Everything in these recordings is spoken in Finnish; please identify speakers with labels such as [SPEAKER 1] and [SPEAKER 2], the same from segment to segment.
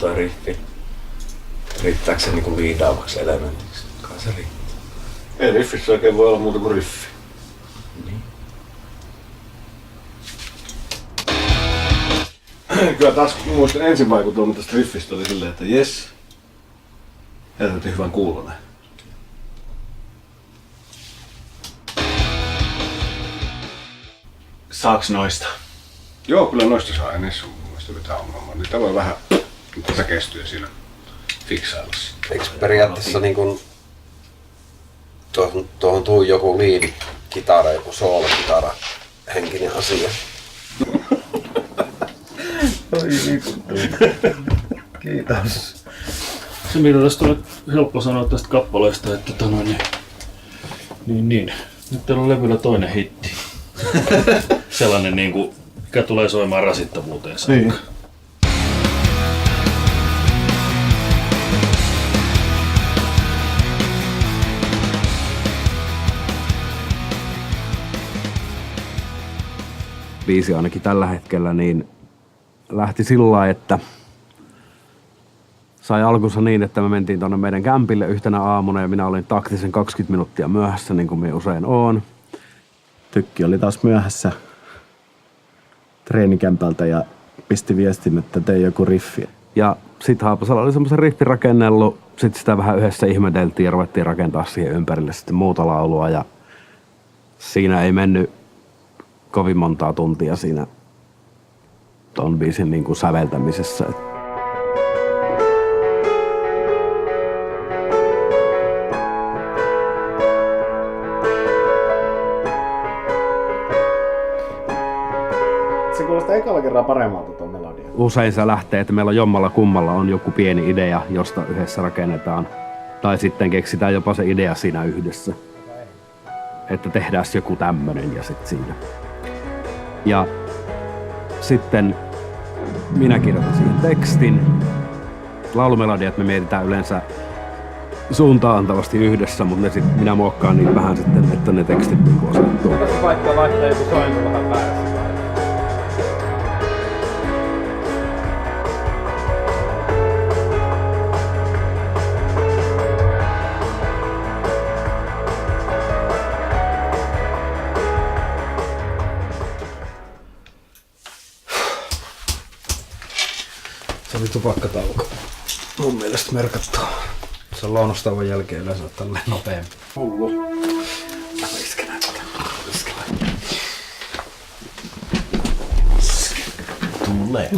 [SPEAKER 1] toi riffi. Riittääkö se niinku liidaavaksi elementiksi? Kai se riittää.
[SPEAKER 2] Ei riffissä oikein voi olla muuta kuin riffi.
[SPEAKER 1] Niin.
[SPEAKER 2] Kyllä taas muistan ensivaikutelma tästä riffistä oli silleen, että jes. Helvetin hyvän kuulonen.
[SPEAKER 3] Saaks noista?
[SPEAKER 2] Joo, kyllä noista saa ennen sun mielestä mitään ongelmaa. Niitä voi vähän tätä kestyä siinä fiksailla.
[SPEAKER 4] Eikö periaatteessa niin kun tuohon tuu joku liivikitara, joku soolokitara henkinen asia?
[SPEAKER 3] Oi vittu. Kiitos.
[SPEAKER 5] Se mitä tästä on helppo sanoa tästä kappaleesta, että niin. Nyt teillä on levyllä toinen hitti. Sellainen niinku, mikä tulee soimaan rasittavuuteen saakka.
[SPEAKER 3] Niin.
[SPEAKER 6] Biisi ainakin tällä hetkellä niin lähti sillä lailla, että sai alkunsa niin, että me mentiin tuonne meidän kämpille yhtenä aamuna ja minä olin taktisen 20 minuuttia myöhässä, niin kuin minä usein oon.
[SPEAKER 3] Tykki oli taas myöhässä treenikämpältä ja pisti viestin, että tee joku riffi.
[SPEAKER 6] Ja sit Haapasalo oli semmoisen riffin rakennellut, sit sitä vähän yhdessä ihmeteltiin ja ruvettiin rakentaa siihen ympärille sitten muuta laulua ja siinä ei mennyt kovin montaa tuntia siinä ton biisin niin kuin säveltämisessä.
[SPEAKER 3] Se kuulostaa ekalla kerran paremmalta tuon melodia.
[SPEAKER 6] Usein se lähtee, että meillä on jommalla kummalla on joku pieni idea, josta yhdessä rakennetaan. Tai sitten keksitään jopa se idea siinä yhdessä. Että tehdään joku tämmönen ja sit siinä. Ja sitten minä kirjoitan siihen tekstin. Laulumelodiat me mietitään yleensä suuntaan antavasti yhdessä, mutta minä muokkaan niin vähän sitten, että ne tekstit niin asettuu.
[SPEAKER 7] Tässä vaikka vaihtaa joku sointu vähän väärässä.
[SPEAKER 6] Se oli tupakkatauko. Mun mielestä merkattua. Se on lounastauon jälkeen yleensä tälleen nopeampi.
[SPEAKER 3] Hullu.
[SPEAKER 6] Tulee.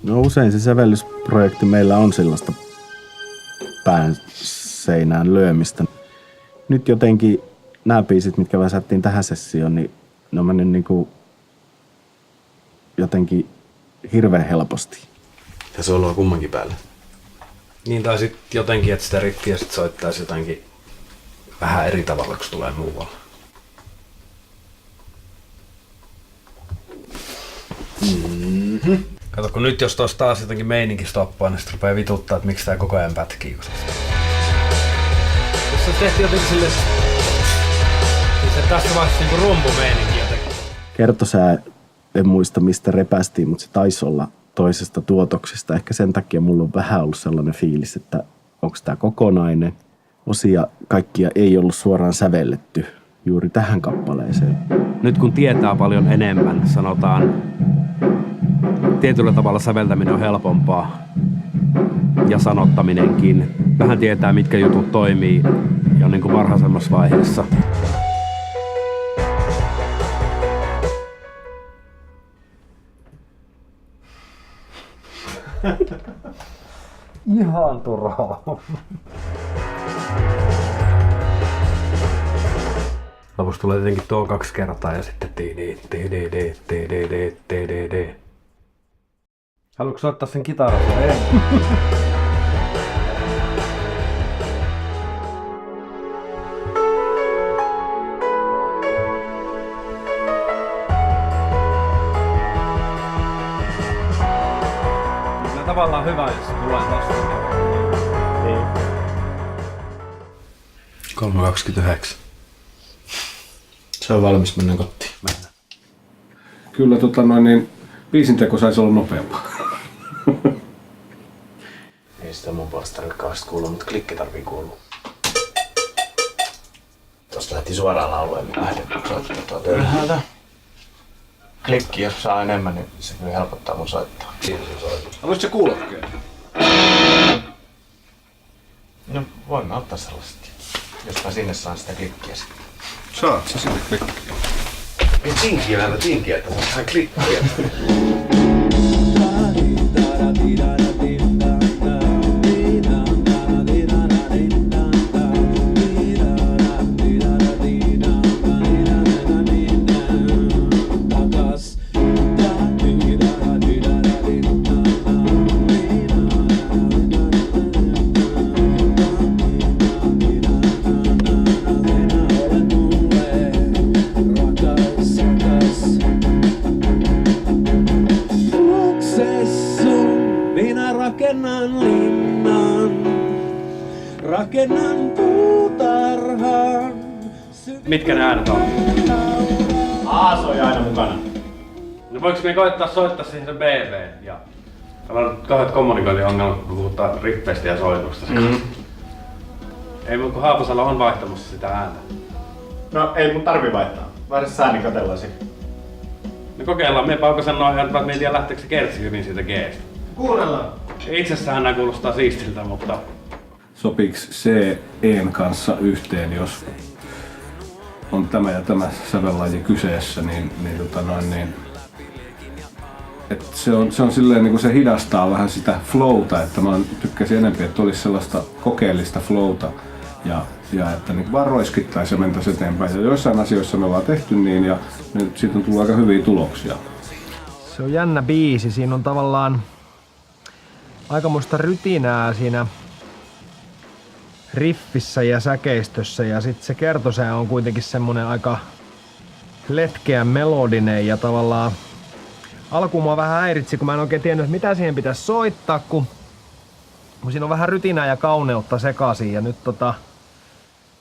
[SPEAKER 3] No usein se sävellysprojekti meillä on sellaista pään seinään lyömistä. Nyt jotenkin nämä biisit, mitkä väsättiin tähän sessioon, niin ne on mennyt niinku jotenkin hirveän helposti.
[SPEAKER 6] Ja se on kummankin päällä. Niin tai sit jotenkin, että sitä riffiä sit soittaisi jotenkin vähän eri tavalla, kun se tulee muualla. Mm-hmm. Kato, kun nyt jos tuossa taas jotenkin meininki stoppaa, niin sit rupee vituttaa, että miksi tää koko ajan pätkii. Jos se tehtiin jotenkin silleen, niin se tässä vaiheessa niinku rumpumeininki jotenkin.
[SPEAKER 3] Kertosää, en muista mistä repästiin, mutta se taisi olla toisesta tuotoksesta. Ehkä sen takia mulla on vähän ollut sellainen fiilis, että onko tää kokonainen. Osia kaikkia ei ollut suoraan sävelletty juuri tähän kappaleeseen. Nyt kun tietää paljon enemmän, sanotaan, tietyllä tavalla säveltäminen on helpompaa ja sanottaminenkin. Vähän tietää, mitkä jutut toimii jo niin kuin varhaisemmassa vaiheessa.
[SPEAKER 6] Ihan turhaa. Lopussa tulee tietenkin tuo 2 kertaa ja sitten TDD. Haluatko soittaa sen kitaran? Ei.
[SPEAKER 7] Tavallaan hyvä, jos se tulee tosta. Niin.
[SPEAKER 6] 3.29.
[SPEAKER 3] Se on valmis, mennään kotiin.
[SPEAKER 2] Kyllä biisin teko saisi olla nopeampaa.
[SPEAKER 3] Ei sitä mun puolesta rikkaasti kuulu, mutta klikki tarvii kuulua. Tosta lähti suoraan lauluun, niin lähden soittaa ylhäältä. Klikki, jos saa enemmän, niin se kyllä helpottaa mun soittaa.
[SPEAKER 2] Haluaisitko sä kuulokkeen?
[SPEAKER 3] No voimme ottaa sellaista, jos mä sinne saan sitä klikkiä sitten.
[SPEAKER 2] Saat sä sinne klikkiä.
[SPEAKER 1] Ei tinkiä, että saa klikkiä.
[SPEAKER 8] Rakennan linnan, rakennan puutarhan.
[SPEAKER 6] Mitkä ne äänet on?
[SPEAKER 7] A soi aina mukana.
[SPEAKER 6] No voiko me koittaa soittaa siihen se BB? Ja täällä on kauheat kommunikointiongelmat, kun puhutaan riffeistä ja soitusta. Ei mun kun Haapasalo on vaihtamassa sitä ääntä.
[SPEAKER 7] No ei mun tarvi vaihtaa. Vaihda sä niin katellasi.
[SPEAKER 6] No kokeillaan, me pauko sanoo ihan, että me ei tiedä lähteekö se kertsi hyvin siitä G:stä.
[SPEAKER 7] Kuunnellaan.
[SPEAKER 6] Itsessään nämä kuulostaa siistiltä, mutta
[SPEAKER 2] Sopiks C-En kanssa yhteen, jos on tämä ja tämä sävellaji kyseessä, niin et se on silleen niin kuin se hidastaa vähän sitä flowta, että mä tykkäsin enemmän, että olisi sellaista kokeellista flowta ja että niin vaan roiskittaisi ja mentäisi eteenpäin. Ja joissain asioissa me ollaan tehty niin ja siitä on tullut aika hyviä tuloksia.
[SPEAKER 8] Se on jännä biisi, siinä on tavallaan aikamoista rytinää siinä riffissä ja säkeistössä ja sitten se kertosää on kuitenkin semmonen aika letkeä melodinen ja tavallaan alkuun mua vähän häiritsi, kun mä en oikein tiennyt, mitä siihen pitäisi soittaa, kun siinä on vähän rytinää ja kauneutta sekaisin ja nyt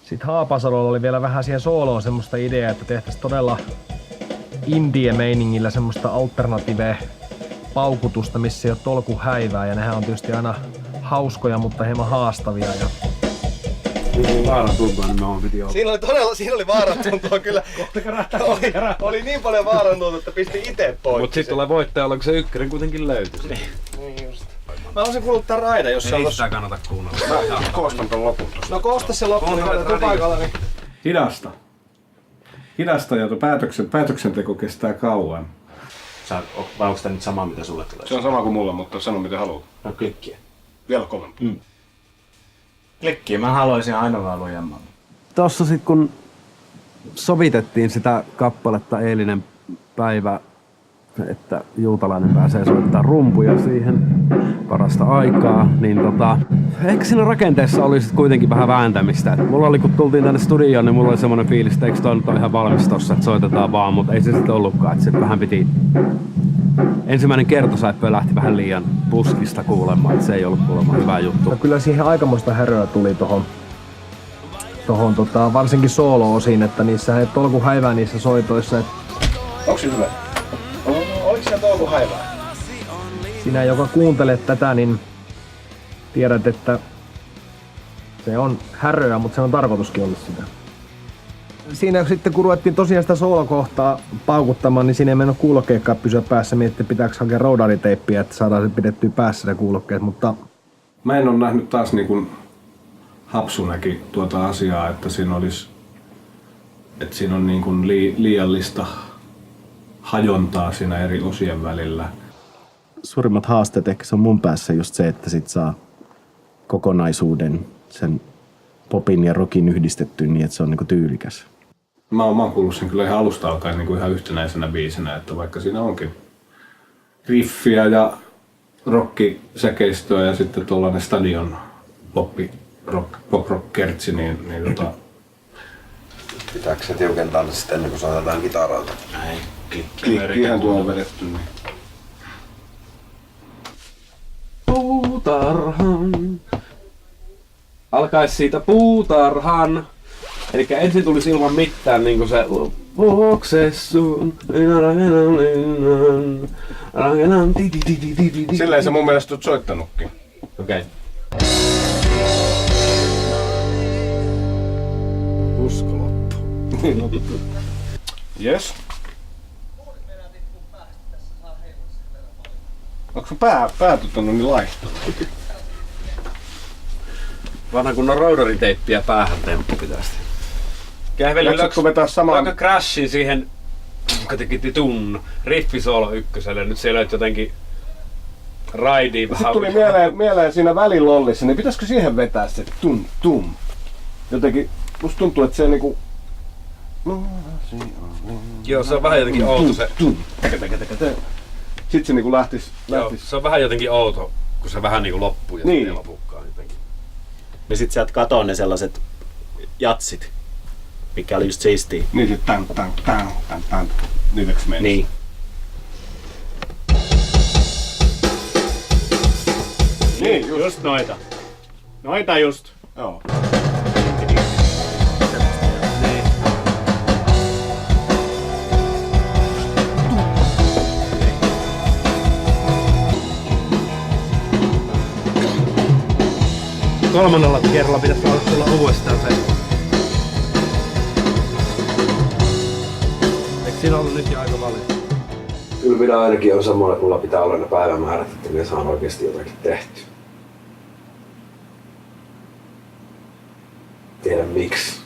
[SPEAKER 8] sit Haapasalolla oli vielä vähän siihen sooloon semmoista ideaa, että tehtäisiin todella indie-meiningillä semmoista alternative paukutusta, missä ei ole tolkuhäivää ja nehän on tietysti aina hauskoja, mutta hieman haastavia. Ja
[SPEAKER 4] Siinä oli vaarantuntua kyllä. oli niin paljon vaarantuntua, että pisti itse pois.
[SPEAKER 7] Mut sit tulee voittajalla, kun se ykkönen kuitenkin löytyy.
[SPEAKER 4] Niin just. Mä haluaisin kuulla tän Raida, jos se on tossa.
[SPEAKER 6] sitä kannata kuunnella.
[SPEAKER 2] Mä koostan ton lopun tosta.
[SPEAKER 4] No koosta se loppu, niin tuu paikalla. Niin.
[SPEAKER 2] Hidasta ja päätöksenteko kestää kauan.
[SPEAKER 3] Vai onko tää nyt sama, mitä sulle tulee?
[SPEAKER 2] Se on sama kuin mulla, mutta sano mitä haluat.
[SPEAKER 3] No klikkiä.
[SPEAKER 2] Vielä kovempaa.
[SPEAKER 3] Klikkiä, mä haluaisin aina vaan lujemman.
[SPEAKER 6] Tossa sit kun sovitettiin sitä kappaletta eilinen päivä, että juutalainen pääsee soittaa rumpuja siihen parasta aikaa, niin ehkä siinä rakenteessa oli sit kuitenkin vähän vääntämistä. Et mulla oli, kun tultiin tänne studioon, niin mulla oli semmonen fiilis, että eikö toi nyt ole ihan valmis tossa, että soitetaan vaan, mutta ei se sitten ollutkaan. Et se vähän piti... Ensimmäinen kertosäippö lähti vähän liian puskista kuulemaan, että se ei ollut kuulemma hyvä juttu.
[SPEAKER 8] No kyllä siihen aikamoista häröä tuli tohon varsinkin soolo-osiin, että niissä ei tolkuhäivää niissä soitoissa.
[SPEAKER 2] Onks se hyvä? Oliko siinä tolkuhäivää?
[SPEAKER 8] Sinä, joka kuuntelet tätä, niin tiedät, että se on häröä, mutta se on tarkoituskin ollut sitä. Siinä sitten kun ruvettiin tosiaan sitä soolokohtaa paukuttamaan, niin siinä ei mennyt kuulokkeekkaan pysyä päässä, miettii pitääkö hakea roudariteippiä, että saadaan se pidettyä päässä ne kuulokkeet, mutta...
[SPEAKER 2] Mä en ole nähnyt taas niin kuin Hapsu näki tuota asiaa, että siinä on niin kuin liiallista hajontaa siinä eri osien välillä.
[SPEAKER 3] Suurimmat haasteet ehkä se on mun päässä just se, että sit saa kokonaisuuden sen popin ja rockin yhdistettyä niin, että se on niinku tyylikäs.
[SPEAKER 2] Mä oon kuullut sen kyllä ihan alusta alkaen niin kuin ihan yhtenäisenä biisinä, että vaikka siinä onkin riffiä ja rockisäkeistöä ja sitten tuollainen stadion pop-rock kertsi, niin
[SPEAKER 4] Pitääkö se tiukentaa nyt sitten ennen kuin soitetaan kitaralta?
[SPEAKER 3] Näin.
[SPEAKER 2] klikkihän tuo on vedetty. Niin.
[SPEAKER 6] Puutarhan. Alkaisi siitä puutarhan. Elikkä ensin tulisi ilman mitään niinku se Vuoksessun, rakennan
[SPEAKER 2] Silleen sä mun mielestä oot soittanutkin.
[SPEAKER 6] Okei.
[SPEAKER 2] Usko loppu. Jes. Onko pää niin laihtunut?
[SPEAKER 6] Vanha kunnon roudariteippiä päähän temppu pitäisi.
[SPEAKER 2] Jaksatko vetää samaan?
[SPEAKER 6] Vaikka crashin siihen tun riffisolo ykköselle, nyt siellä on jotenkin raidiin vähän.
[SPEAKER 2] Sitten tuli mieleen siinä välilollissa, niin pitäisikö siihen vetää se tum? Jotenkin, musta tuntuu, että se niinku...
[SPEAKER 6] Joo, se on vähän jotenkin outo se.
[SPEAKER 2] Sitten se niinku lähtis.
[SPEAKER 6] Joo, se on vähän jotenkin outo, kun se vähän niinku loppuu ja
[SPEAKER 2] niin.
[SPEAKER 6] sitten ei lopukkaan jotenkin.
[SPEAKER 3] Ja sit sieltä katoa ne sellaiset jatsit, mikä oli just siistiä.
[SPEAKER 2] Niin sit tän. Niitäks meni?
[SPEAKER 3] Niin.
[SPEAKER 2] Niin,
[SPEAKER 3] Just noita. Noita just.
[SPEAKER 2] Joo.
[SPEAKER 8] Kolmannella kerralla pitäisi tulla uudestaan se. Eikö siinä ollut nyt jo aika valita?
[SPEAKER 1] Kyllä minä ainakin on semmoinen, että mulla pitää olla ne päivämäärät, että minä saan oikeasti jotakin tehtyä. Tiedä miksi.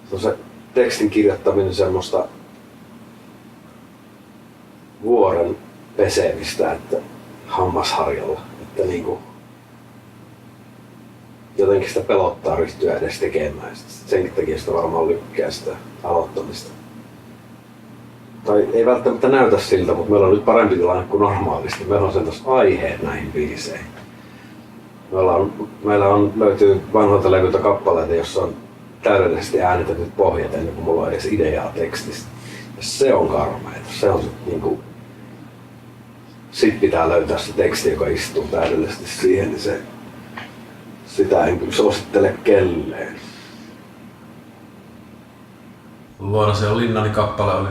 [SPEAKER 1] Se on se tekstin kirjoittaminen semmoista vuoren pesemistä, että hammasharjalla. Että niinku jotenkin sitä pelottaa ryhtyä edes tekemään. Senkin takia sitä varmaan lykkää sitä aloittamista. Tai ei välttämättä näytä siltä, mutta meillä on nyt parempi tilanne kuin normaalisti. Meillä on sellaiset aiheet näihin biiseihin. Meillä löytyy vanhoilta levyiltä kappaleita, jossa on täydellisesti äänitetyt pohjat ennen kuin mulla on edes ideaa tekstistä. Ja se on karmeita. Se on niinku... Sit pitää löytää se teksti, joka istuu täydellisesti siihen, niin sitä en kyllä suosittele kelleen.
[SPEAKER 9] Luona se on Linnani kappale oli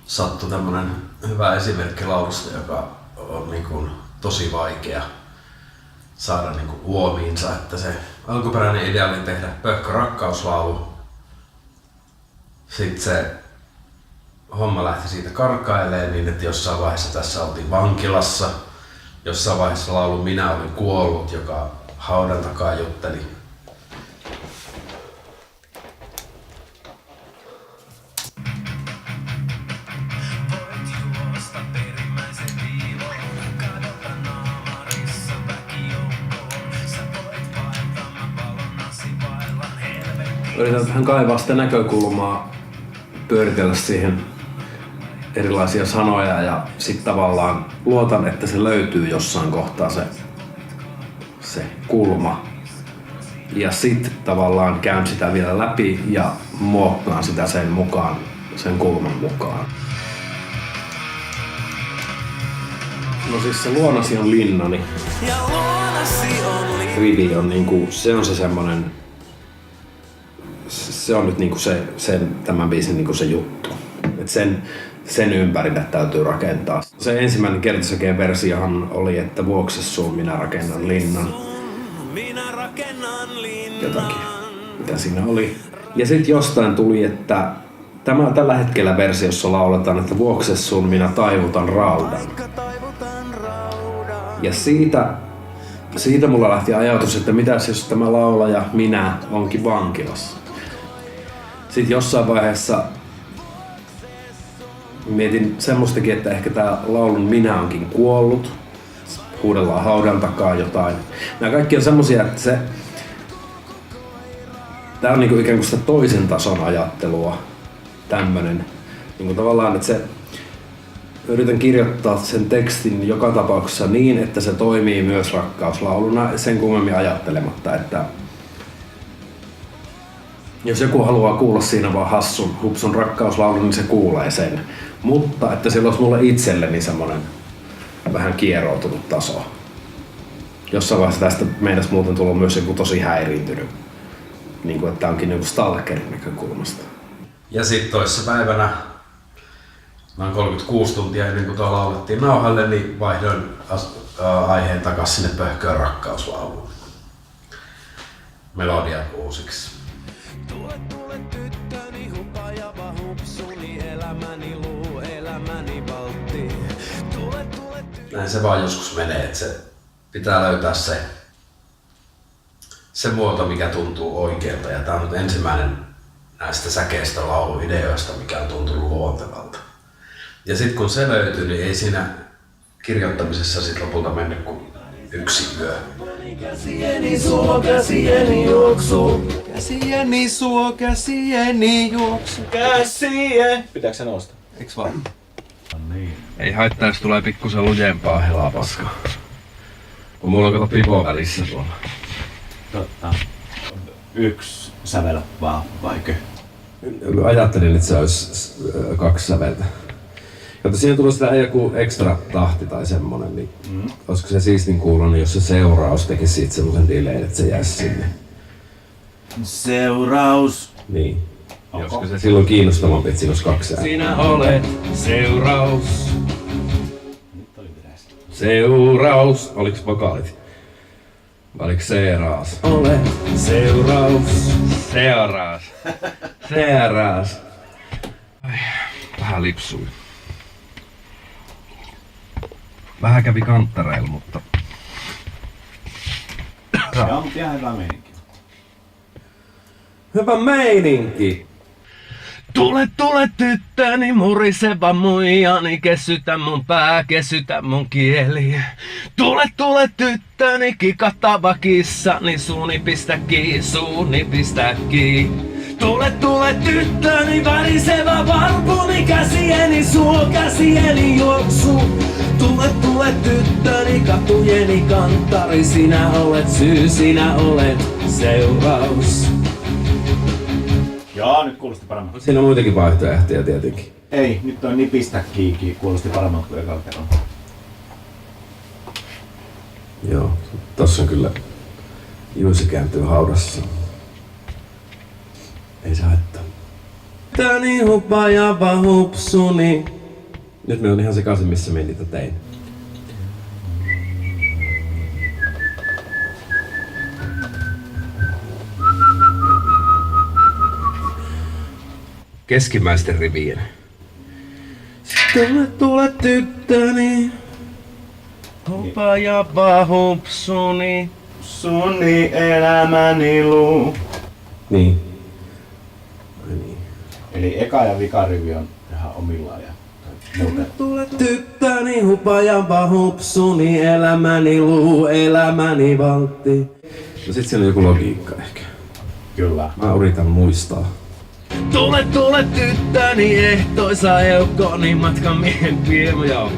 [SPEAKER 9] sattu tämmönen hyvä esimerkki laulusta, joka on niin kuin tosi vaikea saada niin kuin uomiinsa, että se alkuperäinen idea oli tehdä pöhkö rakkauslaulu. Sitten se homma lähti siitä karkailemaan niin, että jossain vaiheessa tässä oltiin vankilassa. Jossain vaiheessa laulu Minä olin kuollut, joka haudan takaa jutteli.
[SPEAKER 6] Yritän vähän kaivaa sitä näkökulmaa, pyöritellä siihen erilaisia sanoja ja sitten tavallaan luotan, että se löytyy jossain kohtaa se kulma. Ja sitten tavallaan käyn sitä vielä läpi ja muokkaan sitä sen kulman mukaan. No siis se luonasi on linnani. Rivi on niinku, se on se semmonen, se on nyt niinku tämän biisin niinku se juttu. Et sen ympärille täytyy rakentaa. Se ensimmäinen Kertosäkeen versiohan oli, että vuoksessuun minä rakennan linnan. Jotakin, mitä siinä oli. Ja sitten jostain tuli, että tällä hetkellä versiossa lauletaan, että vuoksessuun minä taivutan raudan. Ja siitä mulla lähti ajatus, että mitäs jos tämä laulaja minä onkin vankilassa. Sitten jossain vaiheessa mietin semmoistakin, että ehkä tää laulun minä onkin kuollut. Huudellaan haudan takaa jotain. Nämä kaikki on semmosia, että tää on niinku ikään kuin sitä toisen tason ajattelua. Tämmönen. Niinku tavallaan, että yritän kirjoittaa sen tekstin joka tapauksessa niin, että se toimii myös rakkauslauluna sen kummemmin ajattelematta, että jos joku haluaa kuulla siinä vaan hassun, hupsun rakkauslaulun, niin se kuulee sen. Mutta että sillä olisi mulle itselleni semmonen vähän kieroutunut taso. Jossain vaiheessa tästä meidäs muuten tullut myös joku tosi häiriintynyt
[SPEAKER 3] niin kuin, että tämä onkin niin stalkerin näkökulmasta.
[SPEAKER 9] Ja sitten toissapäivänä, noin 36 tuntia ennen kuin tuo laulettiin nauhalle, niin vaihdoin aiheen takas sinne pöhköön rakkauslauluun. Melodiat uusiksi. Tule tyttöni, hupajava hupsuni, elämäni luu, elämäni valtti. Näin se vaan joskus menee, että se pitää löytää se muoto, mikä tuntuu oikealta. Ja tää on nyt ensimmäinen näistä säkeistä lauluideoista, mikä on tuntunut luontevalta. Ja sitten kun se löytyy, niin ei siinä kirjoittamisessa sit lopulta mennyt kuin yksi yö. Käsieni suo, käsieni juoksu. Käsieni suo, käsieni juoksu.
[SPEAKER 4] Käsien! Pitääkö se nousta? Eiks vaan?
[SPEAKER 9] Niin. Ei haittaa, jos tulee pikkusen lujempaa helaa paskaa. Kun mulla on kato pipo välissä tuolla.
[SPEAKER 7] Totta. Yksi sävel vaan, vaikka?
[SPEAKER 1] Ajattelin, että se olisi 2 säveltä. Kato, siinä tulee sitä joku ekstra tahti tai semmonen, niin olisiko se siistin kuulunut, jos se seuraus tekisi siitä semmosen dilein, että se jäisi sinne?
[SPEAKER 7] Seuraus.
[SPEAKER 1] Niin. Olisiko se silloin kiinnostavampi, että siinä olisi 2 ääntä?
[SPEAKER 9] Sinä olet seuraus. Seuraus. Oliks vokaalit? Vai oliks seeraus? Ole seuraus. Seuraus. Seuraus. Ai, vähän lipsui. Vähän kävi kanttareilla, mutta...
[SPEAKER 7] Joo, mutta ihan hyvä meininki.
[SPEAKER 1] Hyvä meininki!
[SPEAKER 6] Tule tyttöni, muriseva muijani, kesytä mun pää, kesytä mun kieli. Tule tyttöni, kikattava kissani, suuni pistä kiinni. Tule tyttöni, värisevä varpuni, käsieni suo, käsieni juoksu. Tule tyttöni, katujeni kantari, sinä olet syy, sinä olet seuraus.
[SPEAKER 7] Joo, nyt kuulosti paremmin.
[SPEAKER 1] Siinä on muitakin vaihtoehtoja tietenkin.
[SPEAKER 7] Ei, nyt toi nipistä kiiki kuulosti paremmalta kuin ekalla kerralla.
[SPEAKER 1] Joo, tossa on kyllä Juisi kääntyy haudassa. Ei se haittaa. Täni hupajava hupsuni. Nyt me on ihan sekaisin, missä me niitä tein. Keskimmäisten rivien. Tule tyttöni.
[SPEAKER 6] Hupajava hupsuni.
[SPEAKER 7] Suni elämäni luu.
[SPEAKER 1] Niin. Ai niin.
[SPEAKER 7] Eli eka ja vika rivi on ihan omillaan ja muuten.
[SPEAKER 1] Tule tyttöni, hupajava hupsuni, elämäni luu, elämäni valtti. No sit siellä on joku logiikka ehkä.
[SPEAKER 7] Kyllä.
[SPEAKER 1] Mä yritän muistaa.
[SPEAKER 6] Tule tyttöni, ehtoisa eukoni, matkan miehen piemu. Joo.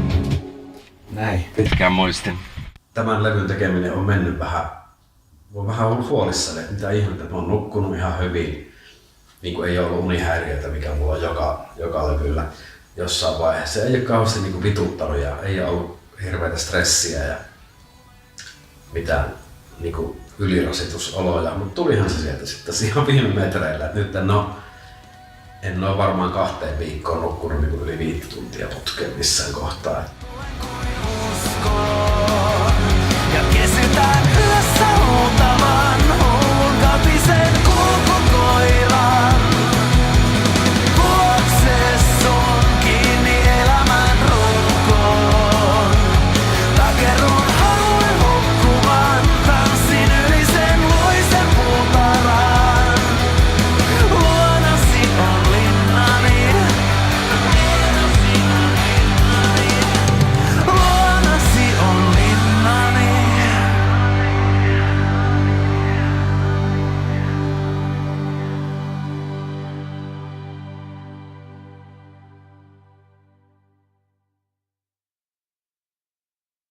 [SPEAKER 7] Näin.
[SPEAKER 6] Pitkään muistin.
[SPEAKER 9] Tämän levyn tekeminen on mennyt vähän ollut huolissani, että mitä ihmettä, että mä oon nukkunut ihan hyvin. Niin kuin ei ollut unihäiriöitä, mikä mulla on joka levyllä jossain vaiheessa. Ei ole kauheasti niin kuin vituttanut ja ei ole ollut hirveitä stressiä ja mitään niin kuin ylirasitusoloja, mutta tulihan se sieltä sitten ihan viime metreillä. Että nyt en ole varmaan 2 viikkoon nukkunut niin kuin yli 5 tuntia putkeen missään kohtaa.